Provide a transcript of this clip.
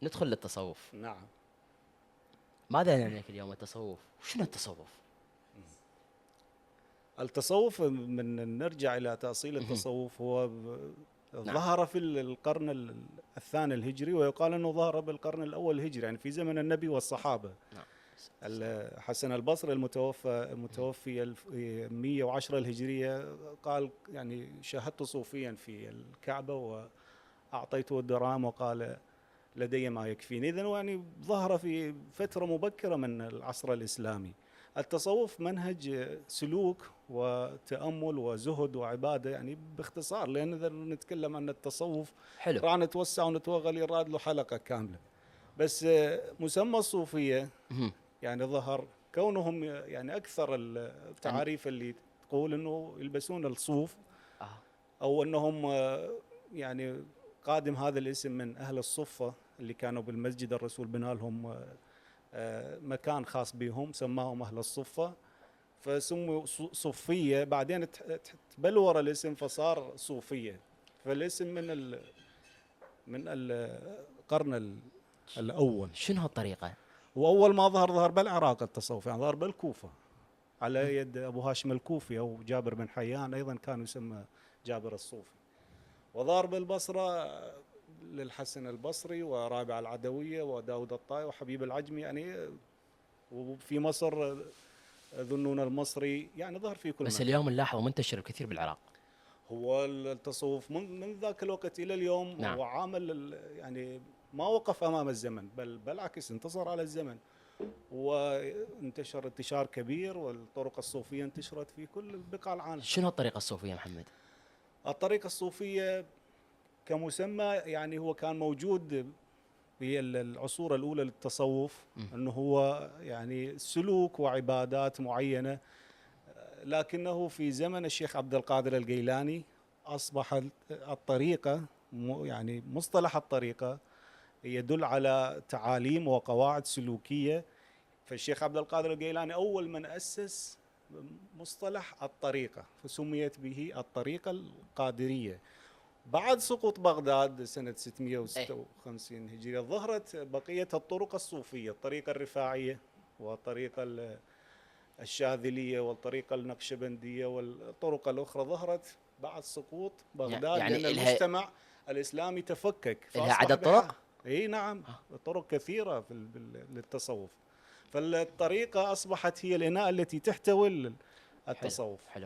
ندخل للتصوف. نعم. ماذا يعنيك اليوم التصوف؟ وشنو التصوف؟ التصوف من نرجع إلى تأصيل مهم. التصوف، هو نعم. ظهر في القرن الثاني الهجري، ويقال أنه ظهر بالقرن الأول الهجري، يعني في زمن النبي والصحابة. نعم. الحسن البصري المتوفي 110 الهجرية قال يعني شاهدت صوفيا في الكعبة وأعطيته الدرهم وقال لدي ما يكفيني. إذن يعني ظهر في فترة مبكرة من العصر الإسلامي. التصوف منهج سلوك وتأمل وزهد وعبادة، يعني باختصار، لأن إذا نتكلم عن التصوف حلو. راح نتوسع ونتوغل، يراد له حلقة كاملة. بس مسمى الصوفية مهم. يعني ظهر كونهم يعني أكثر أن... التعاريف اللي تقول أنه يلبسون الصوف، آه. أو أنهم يعني قادم هذا الاسم من أهل الصفة اللي كانوا بالمسجد، الرسول بنى لهم مكان خاص بهم سماهم أهل الصفة، فسموا صوفية. بعدين تبلور الاسم فصار صوفية. فالاسم من القرن الأول. شنو هالطريقة؟ وأول ما ظهر بالعراق التصوف، يعني ظهر بالكوفة مم. على يد أبو هاشم الكوفي، أو جابر بن حيان أيضا كان يسمى جابر الصوفي. وظهر بالبصرة للحسن البصري ورابع العدوية وداود الطائي وحبيب العجمي يعني. وفي مصر ذنون المصري، يعني ظهر في كل بس مكان. اليوم نلاحظ منتشر كثير بالعراق. هو التصوف من ذاك الوقت إلى اليوم نعم. هو عامل يعني ما وقف أمام الزمن، بل بالعكس انتصر على الزمن، وانتشر انتشار كبير، والطرق الصوفية انتشرت في كل بقاع العالم. شنو الطريقة الصوفية محمد؟ الطريقة الصوفية كمسمى يعني هو كان موجود في العصور الأولى للتصوف، مم. أنه هو يعني سلوك وعبادات معينة، لكنه في زمن الشيخ عبد القادر الجيلاني أصبح الطريقة، يعني مصطلح الطريقة يدل على تعاليم وقواعد سلوكية. فالشيخ عبد القادر الجيلاني أول من أسس مصطلح الطريقة، فسميت به الطريقة القادرية. بعد سقوط بغداد سنة ايه. 656 هجرية ظهرت بقية الطرق الصوفية، الطريقة الرفاعية والطريقة الشاذلية والطريقة النقشبندية والطرق الأخرى، ظهرت بعد سقوط بغداد، لأن يعني إلها المجتمع الإسلامي تفكك إلها فأصبح عدد طرق؟ أي نعم، آه. طرق كثيرة للتصوف. فالطريقة أصبحت هي الإناء التي تحتوي حلو. التصوف. حلو.